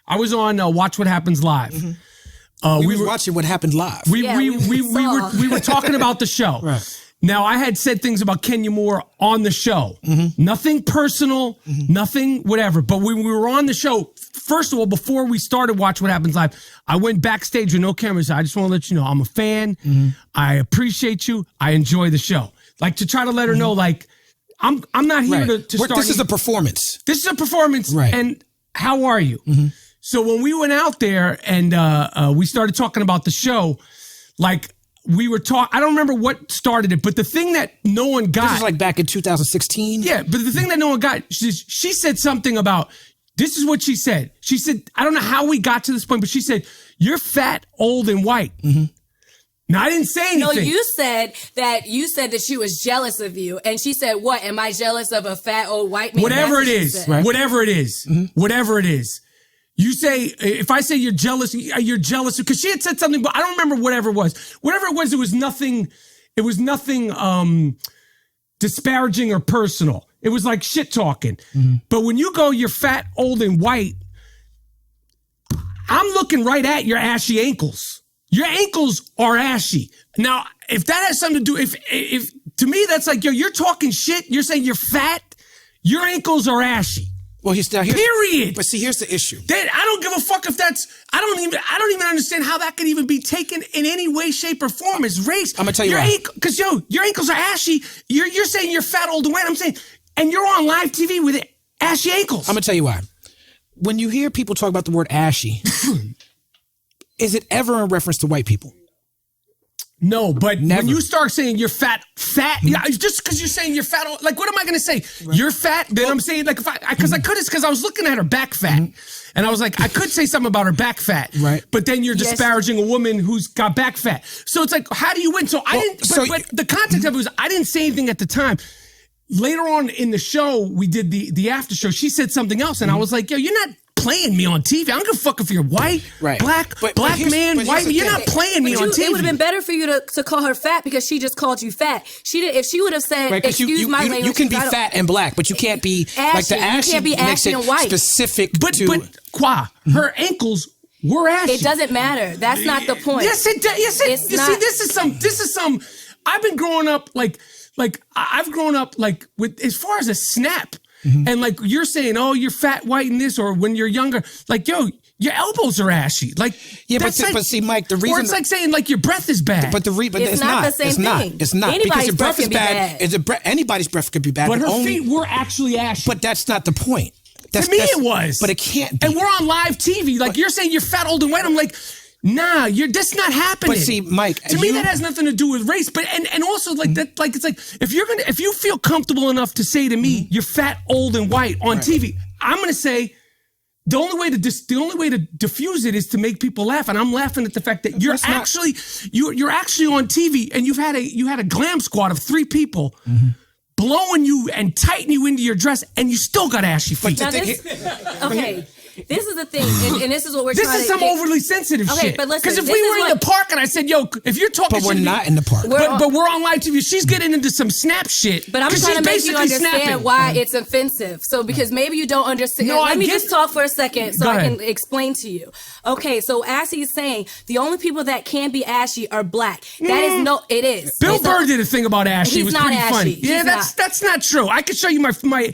I was on Watch What Happens Live. We were watching What Happened Live. We were talking about the show. Right. Now, I had said things about Kenya Moore on the show. Nothing personal, nothing whatever. But when we were on the show, first of all, before we started Watch What Happens Live, I went backstage with no cameras. I just want to let you know I'm a fan. I appreciate you. I enjoy the show. Like, to try to let her know, like, I'm not here to start. This is a performance. This is a performance. Right. And how are you? So when we went out there and we started talking about the show, like, we were talking, I don't remember what started it, but the thing that no one got. This is like back in 2016. Yeah, but the thing that no one got, she said something about, this is what she said. She said, I don't know how we got to this point, but she said, you're fat, old, and white. Now, I didn't say anything. No, you said that she was jealous of you. And she said, what? Am I jealous of a fat old white man? Whatever it is. Right. Whatever it is. Whatever it is. You say, if I say you're jealous because she had said something, but I don't remember whatever it was. Whatever it was nothing disparaging or personal. It was like shit talking. But when you go, you're fat, old, and white, I'm looking right at your ashy ankles. Your ankles are ashy. Now, if that has something to do, if to me, that's like, yo, you're talking shit. You're saying you're fat. Your ankles are ashy. Well, he's now here. Period. But see, here's the issue. I don't give a fuck if that's. I don't even understand how that could even be taken in any way, shape, or form as race. I'm gonna tell you why. Because your ankles are ashy. You're saying you're fat, old, and white. I'm saying, and you're on live TV with ashy ankles. I'm gonna tell you why. When you hear people talk about the word ashy, is it ever in reference to white people? No, but Never. when you start saying you're fat, yeah, just because you're saying you're fat, like, what am I going to say? Right. You're fat? Then I'm saying, like, because I was looking at her back fat, and I was like, I could say something about her back fat, right? But then you're disparaging a woman who's got back fat. So it's like, how do you win? So I didn't, but the context of it was, I didn't say anything at the time. Later on in the show, we did the after show. She said something else, and I was like, yo, you're not playing me on TV. I don't give a fuck if you're white, black, black man, white. You're not playing me on TV. It would have been better for you to call her fat because she just called you fat. If she would have said, excuse my language. You can be fat and black, but you can't be ashy. Like the ashy. You can't be ashy and white. Specific but Qua, her ankles were ashy. It doesn't matter. That's not the point. Yes, it does. Yes, it. You see, this is some. I've been growing up like I've grown up like with as far as a snap. And like you're saying, oh, you're fat, white, and this, or when you're younger, like, yo, your elbows are ashy. Like, yeah, but see, Mike, the reason, or it's like saying like your breath is bad. But it's not the same thing. It's not because your breath is bad. Anybody's breath could be bad. But her feet were actually ashy. But that's not the point. To me, it was. But it can't be. And we're on live TV. Like, you're saying you're fat, old, and white. I'm like, nah, that's not happening. But see, Mike, to me that has nothing to do with race. But and also like that, like it's like if you feel comfortable enough to say to me you're fat, old, and white on TV, I'm gonna say the only way to diffuse it is to make people laugh, and I'm laughing at the fact that you're actually on TV and you had a glam squad of 3 people. Blowing you and tightening you into your dress, and you still got ashy feet. Okay. This is the thing, and this is what we're trying to... This is some overly sensitive shit. Okay, but listen... Because if we were in the park and I said, yo, if you're talking shit... But we're not in the park. But we're on live TV. She's getting into some snap shit. But I'm trying to make you understand why it's offensive. So, because maybe you don't understand... No, Let me just talk for a second so I can explain to you. Okay, so as he's saying, the only people that can be ashy are black. That is no... It is. Bill Burr did a thing about ashy. It was pretty funny. Yeah, that's not true. I could show you my I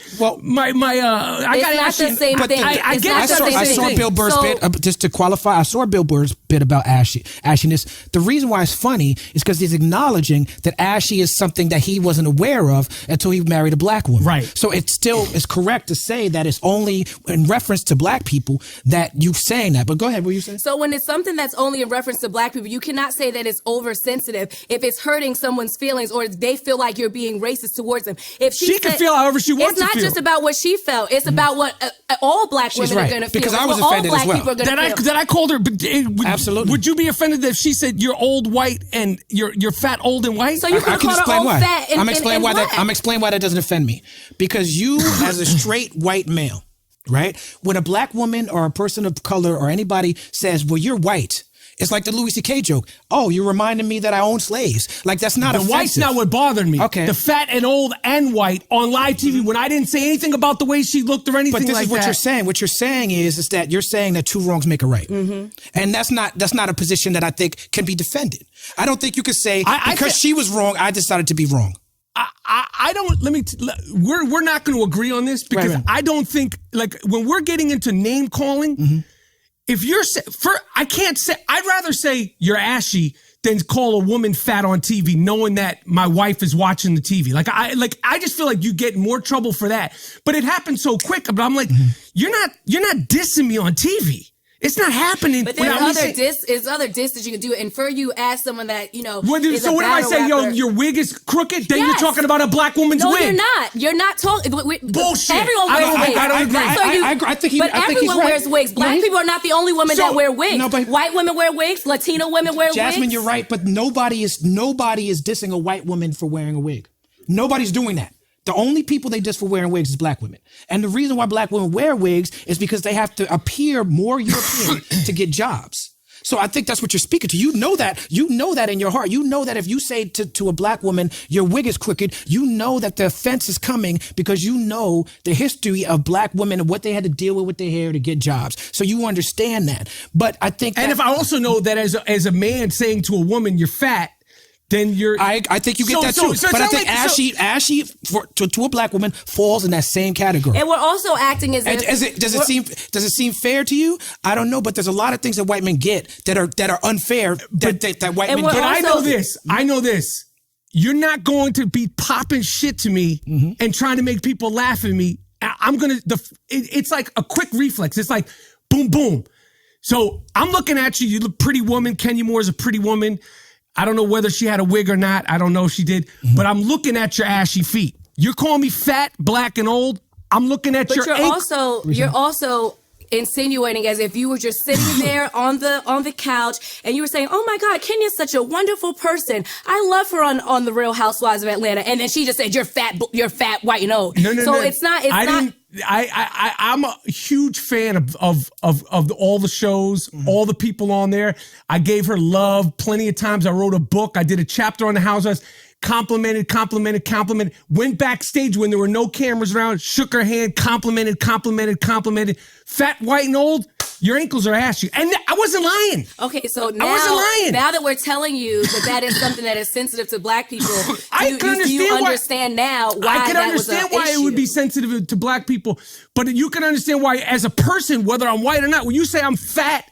got ashy. It's not the same thing. I saw Bill Burr's bit, just to qualify, I saw Bill Burr's bit about ashiness. The reason why it's funny is because he's acknowledging that ashy is something that he wasn't aware of until he married a black woman. Right. So it still is correct to say that it's only in reference to black people that you're saying that. But go ahead, what you saying? So when it's something that's only in reference to black people, you cannot say that it's oversensitive if it's hurting someone's feelings or they feel like you're being racist towards them. If she can feel however she wants to feel. It's not just about what she felt. It's about what all black women are going to feel. Because I was offended as well. That I called her. Absolutely. Would you be offended if she said you're old, white, and you're fat, old, and white? So you could call her old, fat, and I'm explaining why black. I'm explaining why that doesn't offend me. Because you, as a straight white male, right? When a black woman or a person of color or anybody says, "Well, you're white," It's like the Louis C.K. joke. Oh, you're reminding me that I own slaves. Like, that's not offensive. The white's not what bothered me. Okay. The fat and old and white on live TV when I didn't say anything about the way she looked or anything like that. But this is what you're saying. What you're saying is that you're saying that two wrongs make a right. And that's not a position that I think can be defended. I don't think you could say, because she was wrong, I decided to be wrong. I don't, we're not going to agree on this because I don't think, like, when we're getting into name calling, if you're, I'd rather say you're ashy than call a woman fat on TV knowing that my wife is watching the TV. I just feel like you get in more trouble for that. But it happened so quick, but I'm like, you're not dissing me on TV. It's not happening. But there's other diss that you can do. And for you as someone that, so what if I say, yo, your wig is crooked? Then you're talking about a black woman's wig. No, you're not. You're not talking. Bullshit. Everyone wears wigs. I don't agree. But everyone wears wigs. Black people are not the only women that wear wigs. No, white women wear wigs. Latino women wear wigs. Jasmine, you're right. But nobody is dissing a white woman for wearing a wig. Nobody's doing that. The only people they diss for wearing wigs is black women. And the reason why black women wear wigs is because they have to appear more European to get jobs. So I think that's what you're speaking to. You know that in your heart. You know that if you say to a black woman, your wig is crooked, you know that the offense is coming because you know the history of black women and what they had to deal with their hair to get jobs. So you understand that. But I think if I also know that as a man saying to a woman, you're fat, then you're. I think you get that too. But I think ashy to a black woman falls in that same category. And we're also acting as if. Does it seem fair to you? I don't know, but there's a lot of things that white men get that are unfair. That white men get. But I know this. You're not going to be popping shit to me and trying to make people laugh at me. It's like a quick reflex. It's like boom, boom. So I'm looking at you. You look pretty woman. Kenya Moore is a pretty woman. I don't know whether she had a wig or not. I don't know if she did. But I'm looking at your ashy feet. You're calling me fat, black, and old. I'm looking at your ankle. You're also insinuating as if you were just sitting there on the couch and you were saying, "Oh my God, Kenya's such a wonderful person. I love her on the Real Housewives of Atlanta." And then she just said, "You're fat, white, and old." No. It's not. I'm a huge fan of all the shows, all the people on there. I gave her love plenty of times. I wrote a book. I did a chapter on the Housewives. Complimented. Went backstage when there were no cameras around. Shook her hand. Complimented. Fat, white, and old. Your ankles are ashy. And I wasn't lying. Okay, so now, I wasn't lying. Now that we're telling you that is something that is sensitive to black people, I can understand now why I can understand why it would be sensitive to black people. But you can understand why, as a person, whether I'm white or not, when you say I'm fat,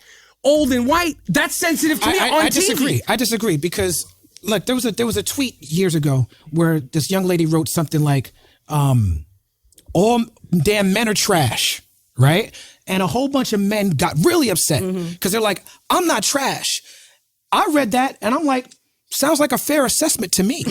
old, and white, that's sensitive to me on TV. I disagree because, look, there was a tweet years ago where this young lady wrote something like, all damn men are trash, right? And a whole bunch of men got really upset because they're like, I'm not trash. I read that and I'm like, sounds like a fair assessment to me.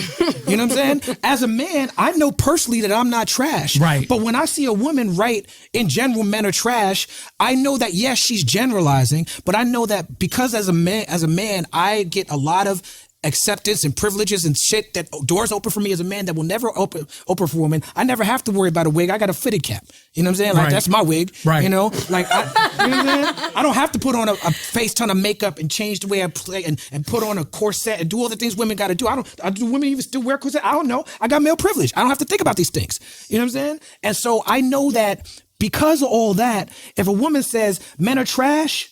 You know what I'm saying? As a man, I know personally that I'm not trash. Right. But when I see a woman write, in general, men are trash, I know that, yes, she's generalizing, but I know that because as a man, I get a lot of acceptance and privileges and shit that doors open for me as a man that will never open for a woman. I never have to worry about a wig. I got a fitted cap. You know what I'm saying? Like, that's my wig. Right. You know? Like, you know what I'm saying? I don't have to put on a face ton of makeup and change the way I play and put on a corset and do all the things women got to do. Do women even still wear corset? I don't know. I got male privilege. I don't have to think about these things. You know what I'm saying? And so I know that because of all that, if a woman says men are trash,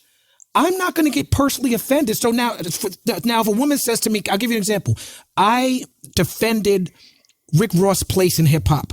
I'm not going to get personally offended. So now if a woman says to me, I'll give you an example. I defended Rick Ross' place in hip hop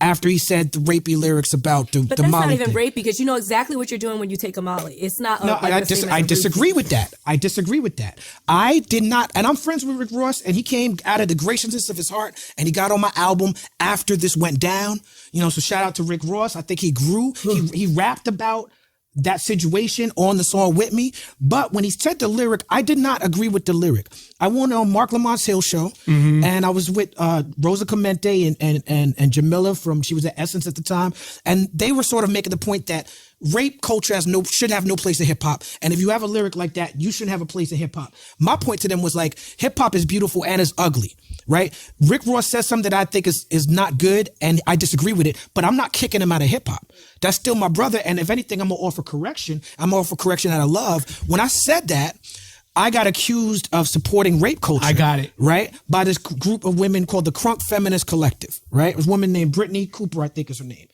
after he said the rapey lyrics about the Molly. But that's not even rape because you know exactly what you're doing when you take a Molly. It's not. No, I disagree with that. I did not, and I'm friends with Rick Ross, and he came out of the graciousness of his heart, and he got on my album after this went down. You know, so shout out to Rick Ross. I think he grew. He rapped about that situation on the song with me. But when he said the lyric, I did not agree with the lyric. I went on Mark Lamont's Hill show and I was with Rosa Clemente and Jamila she was at Essence at the time. And they were sort of making the point that rape culture should have no place in hip hop. And if you have a lyric like that, you shouldn't have a place in hip hop. My point to them was like, hip hop is beautiful and it's ugly, right? Rick Ross says something that I think is not good and I disagree with it, but I'm not kicking him out of hip hop. That's still my brother. And if anything, I'm going to offer correction. I'm going to offer correction out of love. When I said that, I got accused of supporting rape culture. I got it. Right? By this group of women called the Crunk Feminist Collective, right? It was a woman named Brittany Cooper, I think is her name.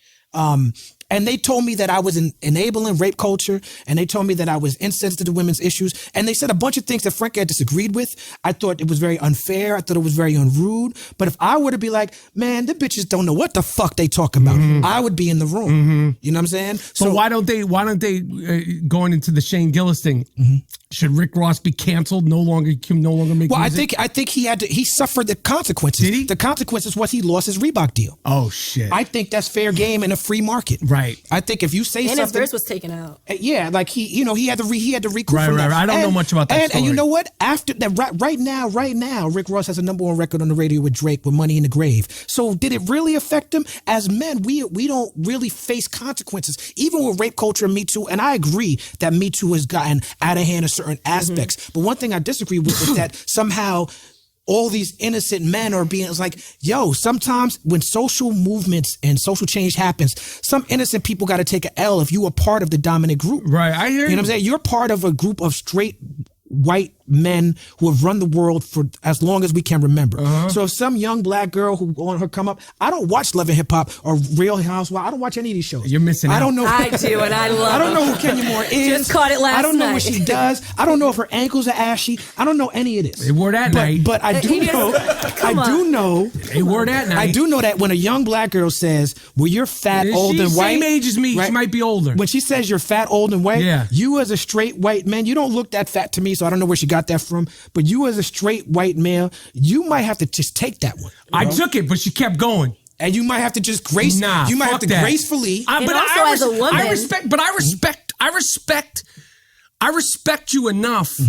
And they told me that I was enabling rape culture, and they told me that I was insensitive to women's issues, and they said a bunch of things that frankly I disagreed with. I thought it was very unfair. I thought it was very unrude. But if I were to be like, man, the bitches don't know what the fuck they talk about, I would be in the room. You know what I'm saying? So why don't they going into the Shane Gillis thing? Should Rick Ross be canceled? No longer make music? Well, I think he suffered the consequences. Did he? The consequences was he lost his Reebok deal. Oh shit. I think that's fair game in a free market. Right. I think if you say and something, his verse was taken out. Yeah, like he had to recoup. Right. I don't know much about that story. And you know what? After that, right now, Rick Ross has a #1 record on the radio with Drake with Money in the Grave. So did it really affect him? As men, we don't really face consequences, even with rape culture and Me Too. And I agree that Me Too has gotten out of hand in certain aspects. But one thing I disagree with is that somehow all these innocent men are being, it's like, yo, sometimes when social movements and social change happens, some innocent people got to take an L if you are part of the dominant group. Right, I hear you. You know what I'm saying? You're part of a group of straight white men who have run the world for as long as we can remember. So if some young black girl who on her come up, I don't watch Love and Hip Hop or Real Housewives. I don't watch any of these shows. You're missing out. I don't know. I do, and I love I don't know who Kenya Moore is. Just caught it last night. I don't know what she does. I don't know if her ankles are ashy. I don't know any of this. They wore that night. But I do know. They wore that night. I do know that when a young black girl says, well, you're fat, old, and white. Same age as me. Right? She might be older. When she says you're fat, old, and white, you as a straight white man, you don't look that fat to me, so I don't know where she got that from. But you as a straight white male, you might have to just take that one. I took it, but she kept going. And you might have to just gracefully. But also as a woman, I respect you enough.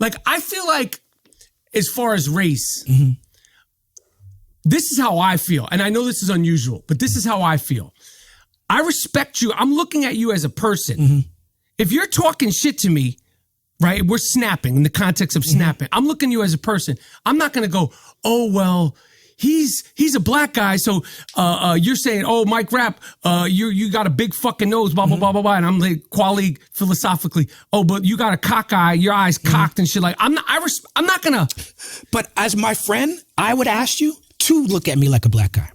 Like, I feel like, as far as race, this is how I feel. And I know this is unusual, but this is how I feel. I respect you. I'm looking at you as a person. If you're talking shit to me, right, we're snapping in the context of snapping. I'm looking at you as a person. I'm not going to go, oh, well, he's a black guy. So you're saying, oh, Mike Rapp, you got a big fucking nose, blah, blah, blah, blah, blah. And I'm like, quality philosophically, oh, but you got a cock eye, your eyes cocked and shit. Like, I'm not going to. But as my friend, I would ask you to look at me like a black guy.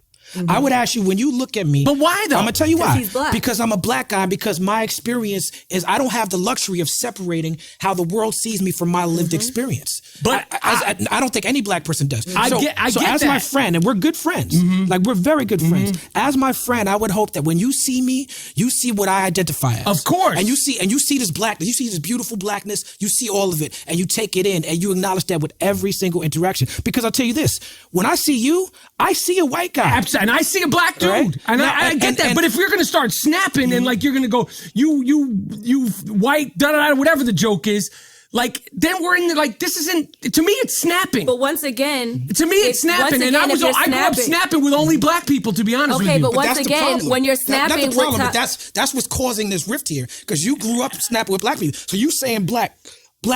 I would ask you, when you look at me. But why though? I'm going to tell you why. He's black. Because I'm a black guy, because my experience is I don't have the luxury of separating how the world sees me from my lived experience. But I don't think any black person does. I get as that. my friend, and we're good friends, like we're very good friends. As my friend, I would hope that when you see me, you see what I identify as. Of course. And you see this blackness, you see this beautiful blackness, you see all of it, and you take it in, and you acknowledge that with every single interaction. Because I'll tell you this, when I see you, I see a white guy. Absolutely. And I see a black dude. Right? And I get that. But if you're going to start snapping and like you're going to go, you white, da-da-da, whatever the joke is, like, then we're in the, like, this isn't, to me, it's snapping. But once again, to me, it's snapping. And I grew up snapping with only black people, to be honest with you. Okay, but once again, when you're snapping that's the problem, but that's what's causing this rift here. Because you grew up snapping with black people. So you saying black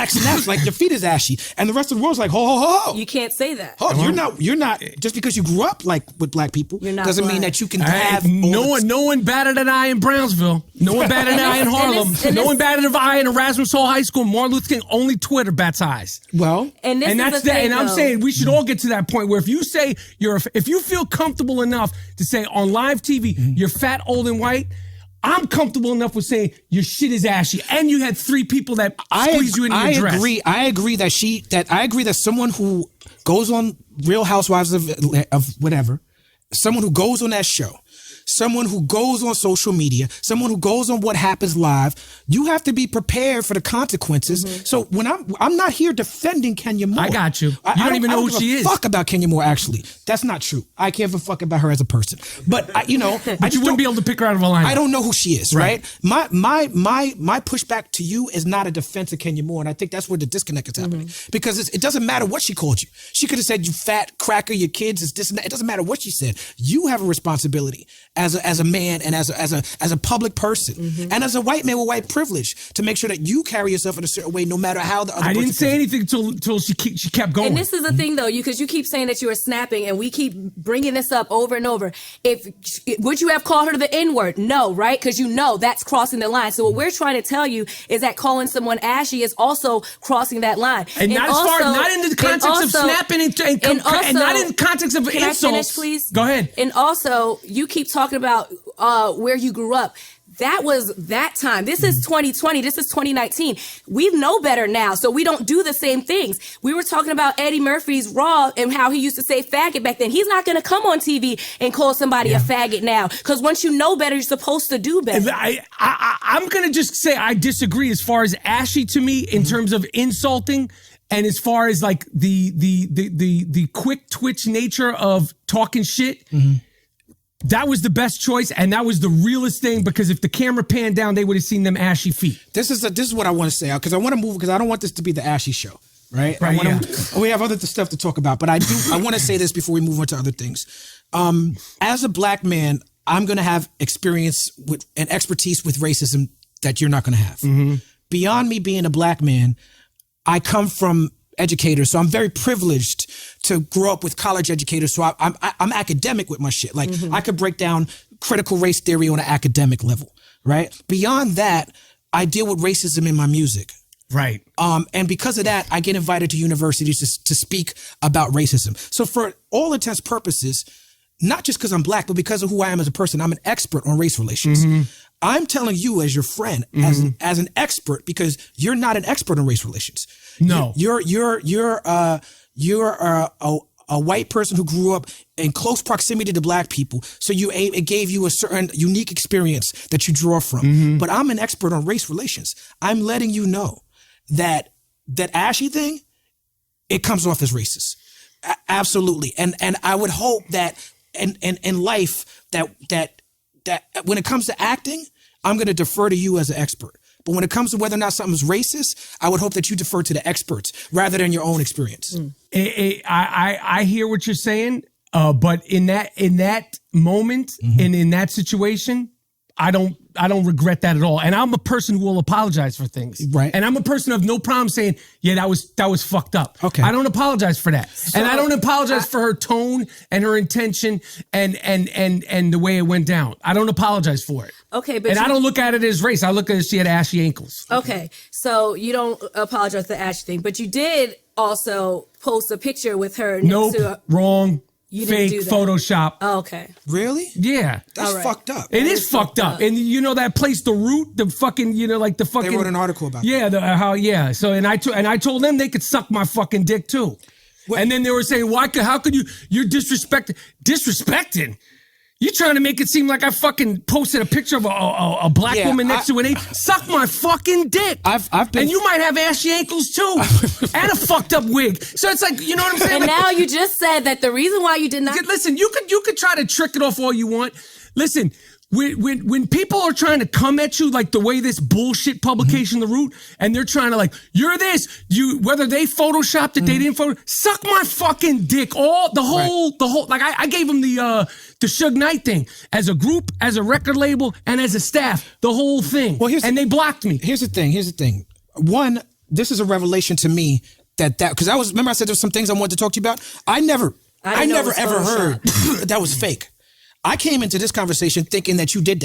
snaps like your feet is ashy, and the rest of the world's like, ho, ho, ho, ho. You can't say that. Oh, you're not, just because you grew up like with black people, doesn't mean that you can have. No one batted an eye in Brownsville. No one batted an eye in Harlem. No one batted an eye in Erasmus Hall High School. Martin Luther King, only Twitter bats eyes. Well, and that's that. And I'm saying we should all get to that point where if you say if you feel comfortable enough to say on live TV, you're fat, old, and white, I'm comfortable enough with saying your shit is ashy, and you had 3 people that squeeze you in your dress. I agree that someone who goes on Real Housewives of whatever, someone who goes on that show, someone who goes on social media, someone who goes on What Happens Live, you have to be prepared for the consequences. So when I'm not here defending Kenya Moore. I got you. You don't even know who she is. Fuck about Kenya Moore. Actually, that's not true. I can't give a fuck about her as a person. But but you wouldn't be able to pick her out of a lineup. I don't know who she is. Right. My pushback to you is not a defense of Kenya Moore, and I think that's where the disconnect is happening. Because it doesn't matter what she called you. She could have said you fat cracker, your kids is this and that. It doesn't matter what she said. You have a responsibility as a man and as a public person and as a white man with white privilege to make sure that you carry yourself in a certain way no matter how the other I didn't say anything until she kept going. And this is the thing though, because you keep saying that you were snapping and we keep bringing this up over and over. Would you have called her the N-word? No, right? Because you know that's crossing the line. So what we're trying to tell you is that calling someone ashy is also crossing that line. And not also, as far, not in the context of snapping and not in the context of insults. Can I finish, please? Go ahead. And also, you keep talking about where you grew up. That was that time. This is 2020. This is 2019. We know better now, so we don't do the same things. We were talking about Eddie Murphy's Raw and how he used to say faggot back then. He's not going to come on TV and call somebody a faggot now, because once you know better, you're supposed to do better. I'm going to just say I disagree as far as ashy to me in terms of insulting. And as far as like the quick twitch nature of talking shit, that was the best choice, and that was the realest thing, because if the camera panned down, they would have seen them ashy feet. This is what I want to say, because I want to move, because I don't want this to be the ashy show, right? We have other stuff to talk about, but I want to say this before we move on to other things. As a black man, I'm going to have experience with and expertise with racism that you're not going to have. Beyond me being a black man, I come from educators, so I'm very privileged to grow up with college educators. So I'm academic with my shit. Like I could break down critical race theory on an academic level, right? Beyond that, I deal with racism in my music. Right. And because of that, I get invited to universities to speak about racism. So for all intents and purposes, not just because I'm black, but because of who I am as a person, I'm an expert on race relations. I'm telling you as your friend, as an expert, because you're not an expert on race relations. No, you're a white person who grew up in close proximity to black people. So it gave you a certain unique experience that you draw from. But I'm an expert on race relations. I'm letting you know that ashy thing, it comes off as racist. Absolutely. And I would hope that in life that when it comes to acting, I'm going to defer to you as an expert. But when it comes to whether or not something's racist, I would hope that you defer to the experts rather than your own experience. I hear what you're saying, but in that moment and in that situation, I don't regret that at all. And I'm a person who will apologize for things. Right. And I'm a person of no problem saying, yeah, that was fucked up. Okay. I don't apologize for that. So, and I don't apologize for her tone and her intention and the way it went down. I don't apologize for it. Okay, but I don't look at it as race. I look at it as she had ashy ankles. Okay. So you don't apologize for the ashy thing, but you did also post a picture with her next to wrong. Fake Photoshop. Oh, okay. Really? Yeah. That's fucked up. It is fucked up. And you know that place, The Root, the fucking, like the fucking. They wrote an article about that. So, and I told them they could suck my fucking dick too. What? And then they were saying, how could you're disrespecting? You're trying to make it seem like I fucking posted a picture of a black woman next to an ape. Suck my fucking dick. I've been, and you might have ashy ankles too, and a fucked up wig. So it's like, you know what I'm saying? And now you just said that the reason why you did not. Listen, you could try to trick it off all you want. Listen. When people are trying to come at you like the way this bullshit publication, The Root, and they're trying to you're this, whether they photoshopped it, they didn't suck my fucking dick. The whole, like I gave them the Suge Knight thing as a group, as a record label, and as a staff, the whole thing. Well, they blocked me. Here's the thing. One, this is a revelation to me because remember I said there's some things I wanted to talk to you about. I never ever heard that was fake. I came into this conversation thinking that you did